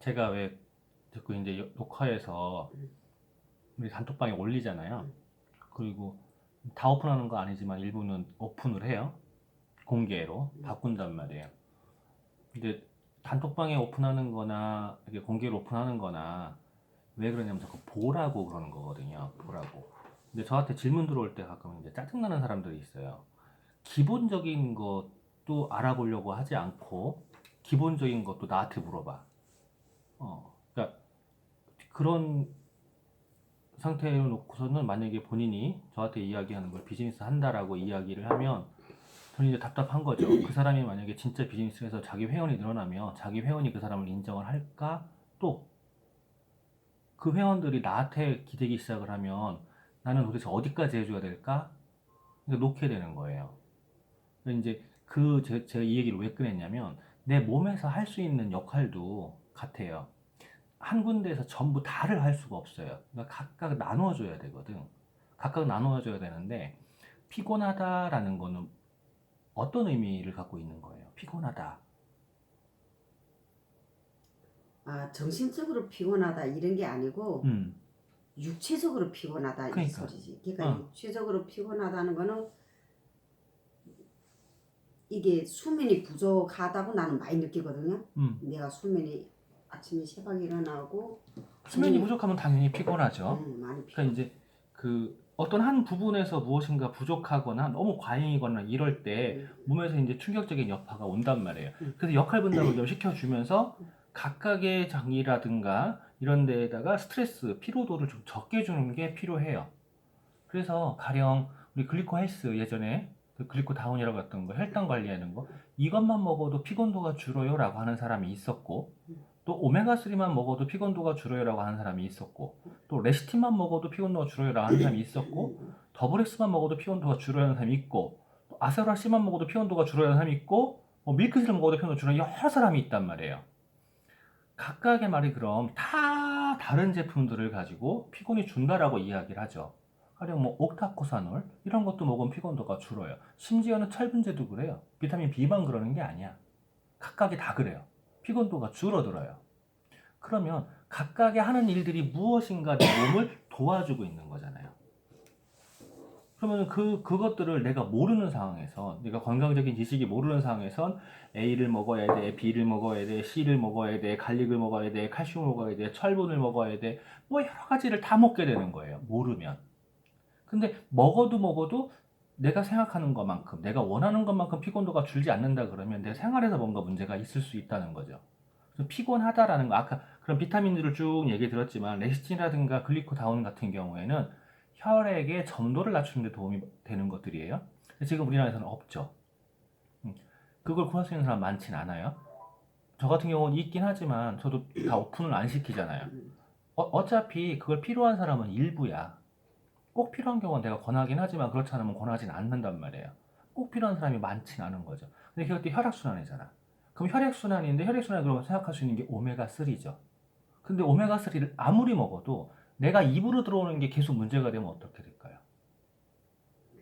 제가 왜 자꾸 이제 녹화해서 우리 단톡방에 올리잖아요. 그리고 다 오픈하는 거 아니지만 일부는 오픈을 해요. 공개로 바꾼단 말이에요. 근데 단톡방에 오픈하는 거나 이렇게 공개로 오픈하는 거나 왜 그러냐면 자꾸 보라고 그러는 거거든요. 보라고. 근데 저한테 질문 들어올 때 가끔 이제 짜증나는 사람들이 있어요. 기본적인 것도 알아보려고 하지 않고 기본적인 것도 나한테 물어봐. 그러니까 그런 상태로 놓고서는 만약에 본인이 저한테 이야기하는 걸 비즈니스 한다라고 이야기를 하면 저는 이제 답답한 거죠. 그 사람이 만약에 진짜 비즈니스에서 자기 회원이 늘어나면 자기 회원이 그 사람을 인정을 할까? 또 그 회원들이 나한테 기대기 시작을 하면 나는 도대체 어디까지 해줘야 될까? 그러니까 놓게 되는 거예요. 그래서 이제 제가 이 얘기를 왜 꺼냈냐면 내 몸에서 할 수 있는 역할도 같아요. 한 군데에서 전부 다를 할 수가 없어요. 그러니까 각각 나눠줘야 되거든. 각각 나눠줘야 되는데 피곤하다라는 거는 어떤 의미를 갖고 있는 거예요? 피곤하다. 아, 정신적으로 피곤하다 이런 게 아니고 음, 육체적으로 피곤하다 이 그러니까. 소리지. 그러니까 어, 육체적으로 피곤하다는 거는 이게 수면이 부족하다고 나는 많이 느끼거든요. 음. 내가 수면이 아침에 새벽에 일어나고 수면이 저녁에 부족하면 당연히 피곤하죠. 많이 그러니까 피곤. 이제 그 어떤 한 부분에서 무엇인가 부족하거나 너무 과잉이거나 이럴 때 음, 몸에서 이제 충격적인 여파가 온단 말이에요. 음, 그래서 역할 분담을 좀 시켜주면서 각각의 장이라든가 이런 데에다가 스트레스, 피로도를 좀 적게 주는 게 필요해요. 그래서 가령 우리 글리코 헬스 예전에 그 글리코 다운이라고 했던 거 혈당 관리하는 거 이것만 먹어도 피곤도가 줄어요라고 하는 사람이 있었고 또 오메가3만 먹어도 피곤도가 줄어요라고 하는 사람이 있었고 또 레시틴만 먹어도 피곤도가 줄어요라고 하는 사람이 있었고 더블엑스만 먹어도 피곤도가 줄어요라는 사람이 있고 또 아세로라씨만 먹어도 피곤도가 줄어요라는 사람이 있고 뭐 밀크시를 먹어도 피곤도가 줄어요 여러 사람이 있단 말이에요. 각각의 말이 그럼 다 다른 제품들을 가지고 피곤이 준다라고 이야기를 하죠. 가령 뭐 옥타코사놀 이런 것도 먹으면 피곤도가 줄어요. 심지어는 철분제도 그래요. 비타민 B만 그러는 게 아니야. 각각이 다 그래요. 피곤도가 줄어들어요. 그러면 각각의 하는 일들이 무엇인가 내 몸을 도와주고 있는 거잖아요. 그러면 그것들을 내가 모르는 상황에서, 내가 건강적인 지식이 모르는 상황에선 A를 먹어야 돼, B를 먹어야 돼, C를 먹어야 돼, 갈릭을 먹어야 돼, 칼슘을 먹어야 돼, 철분을 먹어야 돼, 뭐 여러 가지를 다 먹게 되는 거예요. 모르면. 근데 먹어도 내가 생각하는 것만큼, 내가 원하는 것만큼 피곤도가 줄지 않는다 그러면 내 생활에서 뭔가 문제가 있을 수 있다는 거죠. 그래서 피곤하다라는 거, 아까 그런 비타민들을 쭉 얘기 들었지만, 레시틴이라든가 글리코다운 같은 경우에는 혈액의 점도를 낮추는 데 도움이 되는 것들이에요. 지금 우리나라에서는 없죠. 음, 그걸 구할 수 있는 사람 많진 않아요. 저 같은 경우는 있긴 하지만 저도 다 오픈을 안 시키잖아요. 어차피 그걸 필요한 사람은 일부야. 꼭 필요한 경우는 내가 권하긴 하지만 그렇지 않으면 권하진 않는단 말이에요. 꼭 필요한 사람이 많진 않은 거죠. 근데 그것도 혈액순환이잖아. 그럼 혈액순환인데 혈액순환이 그러면 생각할 수 있는 게 오메가3죠. 근데 오메가3를 아무리 먹어도 내가 입으로 들어오는 게 계속 문제가 되면 어떻게 될까요?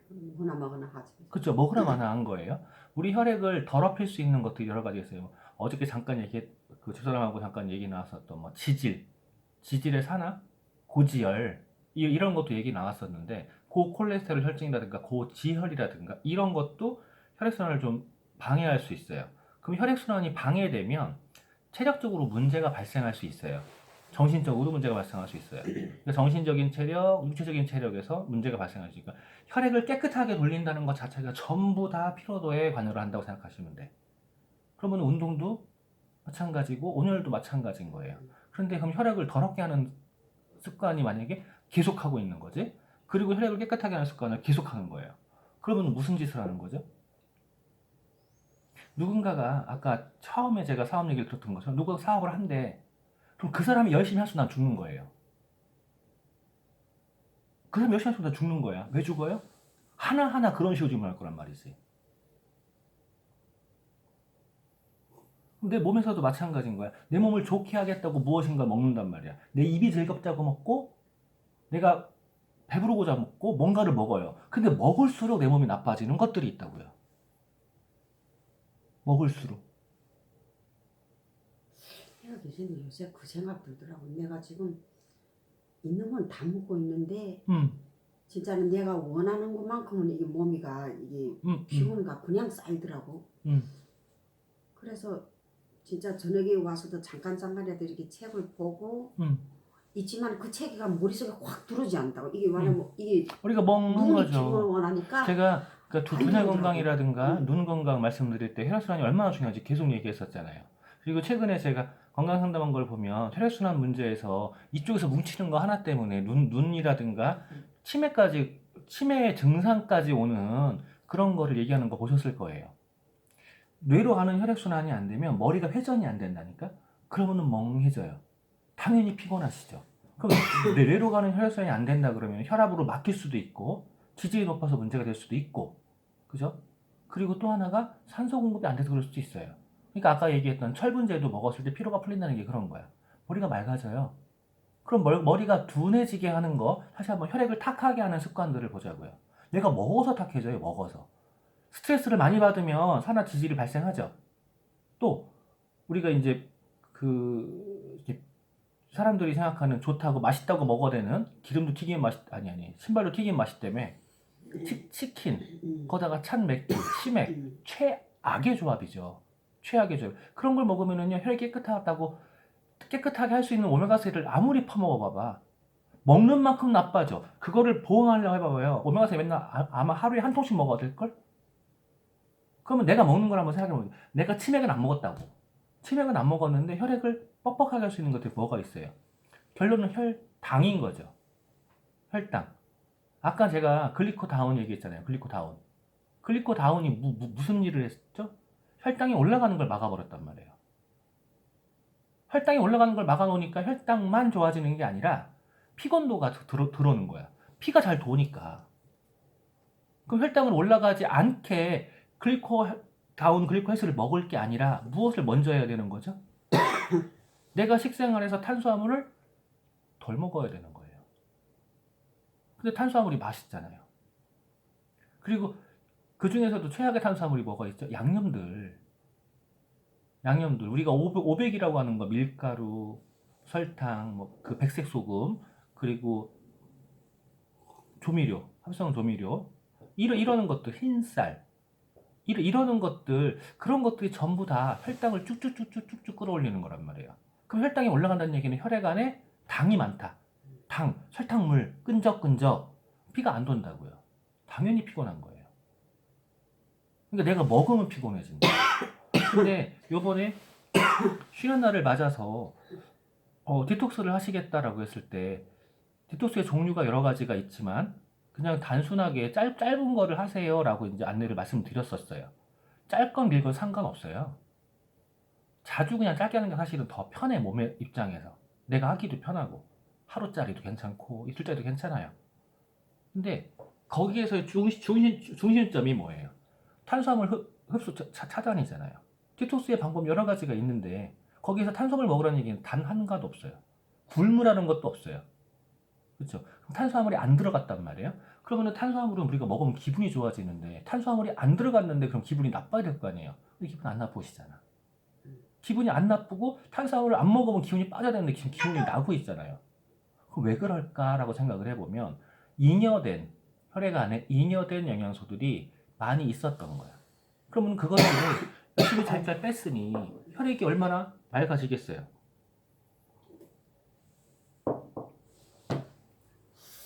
먹거나 먹거나 하지. 그렇죠. 먹으라 마나한 거예요. 우리 혈액을 더럽힐 수 있는 것들이 여러 가지 있어요. 어저께 잠깐 그 사람하고 잠깐 얘기 나왔었던 뭐 지질의 산화, 고지혈 이런 것도 얘기 나왔었는데 고콜레스테롤 혈증이라든가 고지혈이라든가 이런 것도 혈액순환을 좀 방해할 수 있어요. 그럼 혈액순환이 방해되면 체력적으로 문제가 발생할 수 있어요. 정신적으로 문제가 발생할 수 있어요. 그러니까 정신적인 체력, 육체적인 체력에서 문제가 발생할 수 있으니까 혈액을 깨끗하게 돌린다는 것 자체가 전부 다 피로도에 관여를 한다고 생각하시면 돼. 그러면 운동도 마찬가지고 온열도 마찬가지인 거예요. 그런데 그럼 혈액을 더럽게 하는 습관이 만약에 계속하고 있는 거지. 그리고 혈액을 깨끗하게 하는 습관을 계속하는 거예요. 그러면 무슨 짓을 하는 거죠? 누군가가 아까 처음에 제가 사업 얘기를 들었던 것처럼 누가 사업을 한대. 그럼 그 사람이 열심히 할 순간 죽는 거예요. 그 사람이 열심히 할 순간 죽는 거야. 왜 죽어요? 하나하나 그런 식으로 질문할 거란 말이지. 내 몸에서도 마찬가지인 거야. 내 몸을 좋게 하겠다고 무엇인가 먹는단 말이야. 내 입이 즐겁다고 먹고 내가 배부르고자 먹고 뭔가를 먹어요. 근데 먹을수록 내 몸이 나빠지는 것들이 있다고요. 먹을수록. 계시는데 요새 그 생각 들더라고. 내가 지금 있는 건 다 먹고 있는데 진짜는 내가 원하는 것만큼은 이게 몸이가 이게 피곤이가 그냥 쌓이더라고. 그래서 진짜 저녁에 와서도 잠깐이라도 이렇게 책을 보고 있지만 그 책이 머릿속에 확 들어오지 않다고. 이게 왜냐면 이게 우리가 멍한 눈이 거죠. 피곤을 원하니까 제가 그러니까 안 두뇌 들어오더라고. 건강이라든가 눈 건강 말씀드릴 때 혈액순환이 얼마나 중요한지 계속 얘기했었잖아요. 그리고 최근에 제가 건강 상담한 걸 보면 혈액순환 문제에서 이쪽에서 뭉치는 거 하나 때문에 눈이라든가 치매 증상까지 오는 그런 거를 얘기하는 거 보셨을 거예요. 뇌로 가는 혈액순환이 안 되면 머리가 회전이 안 된다니까? 그러면은 멍해져요. 당연히 피곤하시죠. 그럼 뇌로 가는 혈액순환이 안 된다 그러면 혈압으로 막힐 수도 있고 지질이 높아서 문제가 될 수도 있고, 그죠? 그리고 또 하나가 산소 공급이 안 돼서 그럴 수도 있어요. 그러니까 아까 얘기했던 철분제도 먹었을 때 피로가 풀린다는 게 그런 거야. 머리가 맑아져요. 그럼 머리가 둔해지게 하는 거, 사실 한번 혈액을 탁하게 하는 습관들을 보자고요. 내가 먹어서 탁해져요, 먹어서. 스트레스를 많이 받으면 산화 지질이 발생하죠. 또 우리가 이제 이렇게 사람들이 생각하는 좋다고 맛있다고 먹어대는 기름도 튀기면 신발도 튀기면 맛있 때문에 치킨, 거다가 찬 맥주, 치맥, 최악의 조합이죠. 최악의 조합. 그런 걸 먹으면은요, 혈액이 깨끗하게 할 수 있는 오메가3를 아무리 퍼먹어 봐봐. 먹는 만큼 나빠져. 그거를 보응하려고 해봐봐요. 오메가3 맨날 아마 하루에 한 통씩 먹어야 될걸? 그러면 내가 먹는 걸 한번 생각해보면, 내가 치맥은 안 먹었다고. 치맥은 안 먹었는데 혈액을 뻑뻑하게 할 수 있는 것들이 뭐가 있어요? 결론은 혈당인 거죠. 혈당. 아까 제가 글리코다운 얘기했잖아요. 글리코다운이 무슨 일을 했죠? 혈당이 올라가는 걸 막아버렸단 말이에요. 혈당이 올라가는 걸 막아놓으니까 혈당만 좋아지는 게 아니라 피곤도가 들어오는 거야. 피가 잘 도니까. 그럼 혈당은 올라가지 않게 글리코해스를 먹을 게 아니라 무엇을 먼저 해야 되는 거죠? 내가 식생활에서 탄수화물을 덜 먹어야 되는 거예요. 근데 탄수화물이 맛있잖아요. 그리고 그 중에서도 최악의 탄수화물이 뭐가 있죠? 양념들. 우리가 500이라고 하는 거, 밀가루, 설탕, 그 백색 소금, 그리고 조미료, 합성 조미료, 이러는 것들, 흰쌀, 이러는 것들, 그런 것들이 전부 다 혈당을 쭉쭉쭉쭉쭉 끌어올리는 거란 말이에요. 그럼 혈당이 올라간다는 얘기는 혈액 안에 당이 많다. 설탕물, 끈적끈적, 피가 안 돈다고요. 당연히 피곤한 거예요. 그러니까 내가 먹으면 피곤해진다. 근데 요번에 쉬는 날을 맞아서 디톡스를 하시겠다라고 했을 때, 디톡스의 종류가 여러 가지가 있지만 그냥 단순하게 짧은 거를 하세요라고 이제 안내를 말씀드렸었어요. 짧건 길건 상관없어요. 자주 그냥 짧게 하는 게 사실은 더 편해, 몸의 입장에서. 내가 하기도 편하고 하루짜리도 괜찮고 이틀짜리도 괜찮아요. 근데 거기에서의 중심점이 뭐예요? 탄수화물 흡수 차단이잖아요. 디톡스의 방법 여러 가지가 있는데 거기에서 탄수화물 먹으라는 얘기는 단 한 가도 없어요. 굶으라는 것도 없어요. 그렇죠? 탄수화물이 안 들어갔단 말이에요. 그러면 탄수화물은 우리가 먹으면 기분이 좋아지는데 탄수화물이 안 들어갔는데 그럼 기분이 나빠야 될 거 아니에요. 근데 기분 안 나쁘시잖아. 기분이 안 나쁘고 탄수화물을 안 먹으면 기분이 빠져야 되는데 지금 기분이 나고 있잖아요. 그럼 왜 그럴까라고 생각을 해보면 혈액 안에 잉여된 영양소들이 많이 있었던 거야. 그러면 그것들을 열심히 잘 뺐으니 혈액이 얼마나 맑아지겠어요.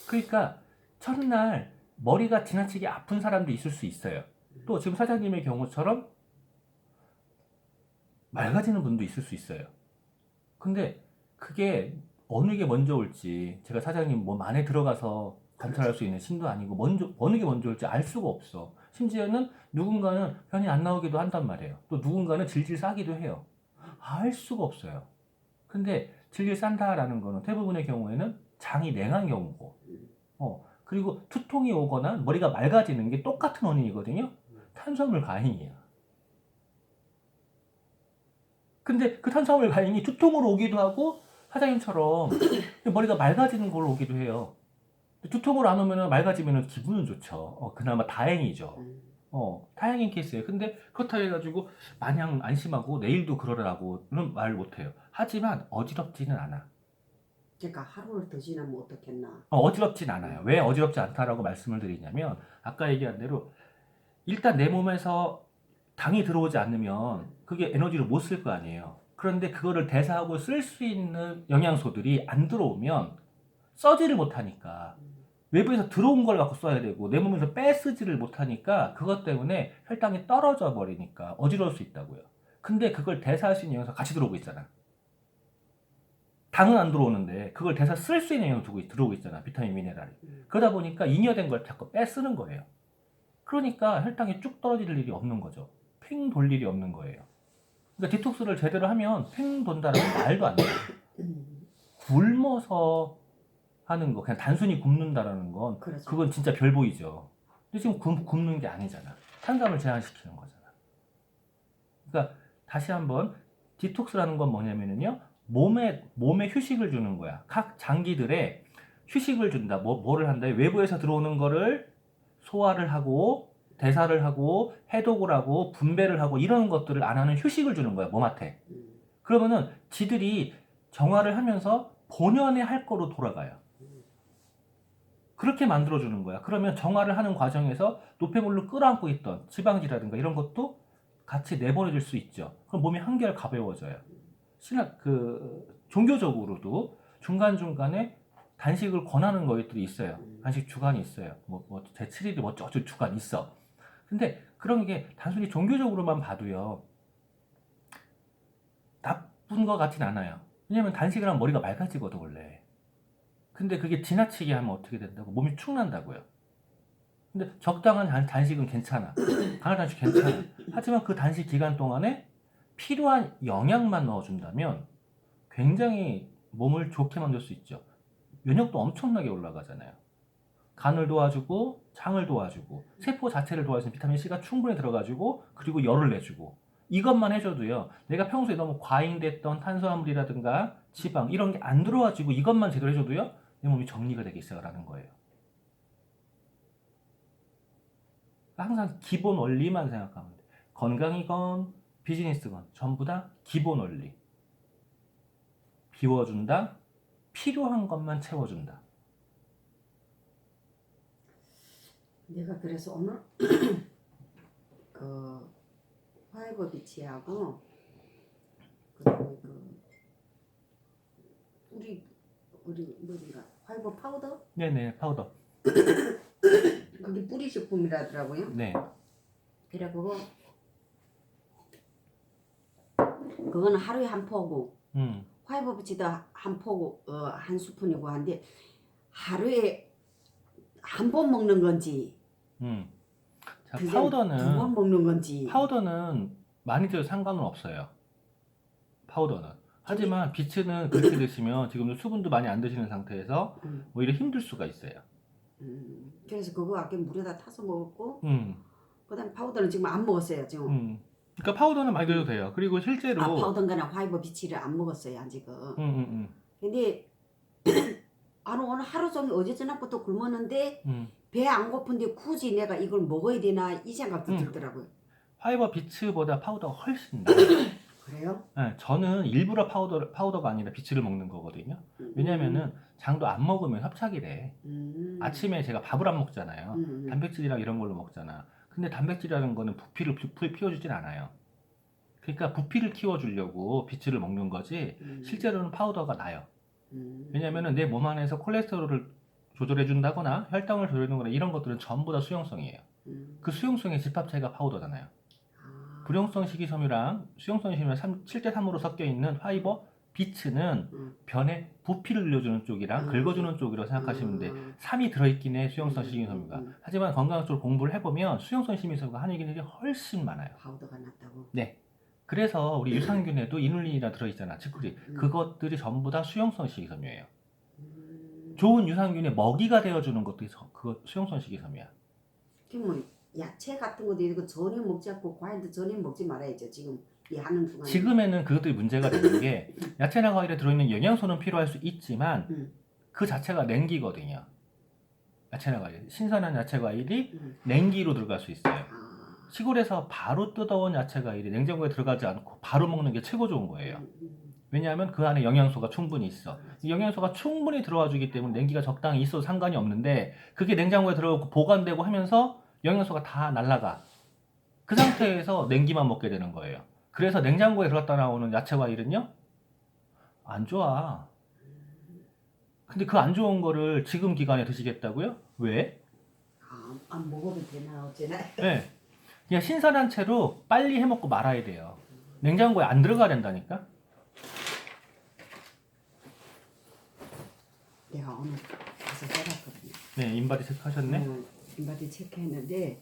그러니까 첫날 머리가 지나치게 아픈 사람도 있을 수 있어요. 또 지금 사장님의 경우처럼 맑아지는 분도 있을 수 있어요. 근데 그게 어느 게 먼저 올지, 제가 사장님 몸 안에 들어가서 관찰할 수 있는 신도 아니고 어느 게 먼저 올지 알 수가 없어. 심지어는 누군가는 변이 안 나오기도 한단 말이에요. 또 누군가는 질질 싸기도 해요. 알 수가 없어요. 근데 질질 싼다라는 거는 대부분의 경우에는 장이 냉한 경우고, 그리고 두통이 오거나 머리가 맑아지는 게 똑같은 원인이거든요. 탄수화물 과잉이야. 근데 그 탄수화물 과잉이 두통으로 오기도 하고 사장님처럼 머리가 맑아지는 걸로 오기도 해요. 두통으로 안 오면 맑아지면 기분은 좋죠. 그나마 다행이죠. 다행인 케이스예요. 근데 그렇다고 해가지고 마냥 안심하고 내일도 그러라고는 말 못해요. 하지만 어지럽지는 않아. 그러니까 하루를 더 지나면 어떻겠나. 어지럽진 않아요. 왜 어지럽지 않다라고 말씀을 드리냐면 아까 얘기한 대로 일단 내 몸에서 당이 들어오지 않으면 그게 에너지를 못 쓸 거 아니에요. 그런데 그거를 대사하고 쓸 수 있는 영양소들이 안 들어오면 써지를 못하니까 외부에서 들어온 걸 갖고 써야 되고 내 몸에서 빼쓰지를 못하니까 그것 때문에 혈당이 떨어져 버리니까 어지러울 수 있다고요. 근데 그걸 대사할 수 있는 영양소 같이 들어오고 있잖아. 당은 안 들어오는데 그걸 대사 쓸 수 있는 영양소 들어오고 있잖아. 비타민, 미네랄이. 그러다 보니까 잉여된 걸 자꾸 빼쓰는 거예요. 그러니까 혈당이 쭉 떨어질 일이 없는 거죠. 팽 돌 일이 없는 거예요. 그러니까 디톡스를 제대로 하면 팽 돈다라는 말도 안 돼요. 굶어서 하는 거, 그냥 단순히 굶는다라는 건 그렇죠. 그건 진짜 별 보이죠. 근데 지금 굶는 게 아니잖아. 탄수화물 제한시키는 거잖아. 그러니까 다시 한번 디톡스라는 건 뭐냐면요, 몸에 휴식을 주는 거야. 각 장기들에 휴식을 준다. 뭐를 한다? 외부에서 들어오는 거를 소화를 하고 대사를 하고 해독을 하고 분배를 하고 이런 것들을 안 하는 휴식을 주는 거야, 몸한테. 그러면은 지들이 정화를 하면서 본연의 할 거로 돌아가요. 그렇게 만들어주는 거야. 그러면 정화를 하는 과정에서 노폐물로 끌어안고 있던 지방지라든가 이런 것도 같이 내보내줄 수 있죠. 그럼 몸이 한결 가벼워져요. 종교적으로도 중간중간에 단식을 권하는 것들이 있어요. 단식 주간이 있어요. 제7일이 어쩌고 주간 있어. 근데 그런 게 단순히 종교적으로만 봐도요, 나쁜 것 같진 않아요. 왜냐면 단식을 하면 머리가 맑아지거든, 원래. 근데 그게 지나치게 하면 어떻게 된다고? 몸이 축난다고요. 근데 적당한 단식은 괜찮아. 강한 단식 괜찮아. 하지만 그 단식 기간 동안에 필요한 영양만 넣어준다면 굉장히 몸을 좋게 만들 수 있죠. 면역도 엄청나게 올라가잖아요. 간을 도와주고 장을 도와주고 세포 자체를 도와주는 비타민C가 충분히 들어가지고 그리고 열을 내주고 이것만 해줘도요, 내가 평소에 너무 과잉됐던 탄수화물이라든가 지방 이런 게 안 들어와지고 이것만 제대로 해줘도요, 내 몸이 정리가 되기 시작을 하는 거예요. 항상 기본 원리만 생각하면 돼. 건강이건 비즈니스건 전부 다 기본 원리. 비워준다, 필요한 것만 채워준다. 내가 그래서 오늘 그 화이버 비치하고 그다음에 우리 뭐인가 화이버 파우더? 네네, 파우더. 그게 뿌리 식품이라더라고요. 네. 그래 그거는 하루에 한 포고 화이버 비치도 한 포고 한 스푼이고 한데 하루에 한 번 먹는 건지 자, 파우더는 2번 먹는 건지 파우더는 많이 드셔도 상관은 없어요. 파우더는. 하지만 비츠는 그렇게 드시면 지금도 수분도 많이 안 드시는 상태에서 오히려 힘들 수가 있어요. 그래서 그거 아까 물에다 타서 먹었고 그다음 파우더는 지금 안 먹었어요 지금. 그러니까 파우더는 많이 드셔도 돼요. 그리고 실제로 파우더인가나 화이버 비치를 안 먹었어요 아직은. 근데 오늘 하루 종일 어제 저녁부터 굶었는데 배 안 고픈데 굳이 내가 이걸 먹어야 되나 이 생각도 들더라고요. 화이버 비츠보다 파우더가 훨씬 나아요. 그래요? 네, 저는 일부러 파우더가 아니라 비츠를 먹는 거거든요. 왜냐면은 장도 안 먹으면 협착이 돼. 아침에 제가 밥을 안 먹잖아요. 단백질이랑 이런 걸로 먹잖아. 근데 단백질이라는 거는 부피를 키워주진 않아요. 그러니까 부피를 키워주려고 비츠를 먹는 거지 실제로는 파우더가 나요. 왜냐면은 내 몸 안에서 콜레스테롤을 조절해준다거나 혈당을 조절해주거나 이런 것들은 전부 다 수용성이에요. 그 수용성의 집합체가 파우더잖아요. 불용성 식이섬유랑 수용성 식이섬유랑 7대3으로 섞여있는 화이버 비츠는 변에 부피를 늘려주는 쪽이랑 긁어주는 쪽이라고 생각하시면 돼. 3이 들어있긴 해, 수용성 식이섬유가. 하지만 건강학적으로 공부를 해보면 수용성 식이섬유가 한익인들이 훨씬 많아요. 파우더가 낫다고? 네. 그래서 우리 유산균에도 이눌린이라 들어있잖아, 치쿠리. 그것들이 전부 다 수용성 식이섬유예요. 좋은 유산균의 먹이가 되어주는 것도 그거 수용성 식이섬유야. 그럼 야채 같은 것도 이거 전혀 먹지 않고 과일도 전혀 먹지 말아야죠 지금 이 하는 동안. 지금에는 그것들이 문제가 되는 게 야채나 과일에 들어있는 영양소는 필요할 수 있지만 그 자체가 냉기거든요. 야채나 과일, 신선한 야채 과일이 냉기로 들어갈 수 있어요. 시골에서 바로 뜯어온 야채 과일이 냉장고에 들어가지 않고 바로 먹는 게 최고 좋은 거예요. 왜냐하면 그 안에 영양소가 충분히 있어. 이 영양소가 충분히 들어와 주기 때문에 냉기가 적당히 있어도 상관이 없는데 그게 냉장고에 들어오고 보관되고 하면서 영양소가 다 날아가. 그 상태에서 냉기만 먹게 되는 거예요. 그래서 냉장고에 들어갔다 나오는 야채 과일은요? 안 좋아. 근데 그 안 좋은 거를 지금 기간에 드시겠다고요? 왜? 안 먹어도 되나 어쩌나. 네. 그냥 신선한 채로 빨리 해먹고 말아야 돼요. 냉장고에 안 들어가야 된다니까? 내가 오늘 가서 써봤거든요. 네, 인바디 체크하셨네? 인바디 체크했는데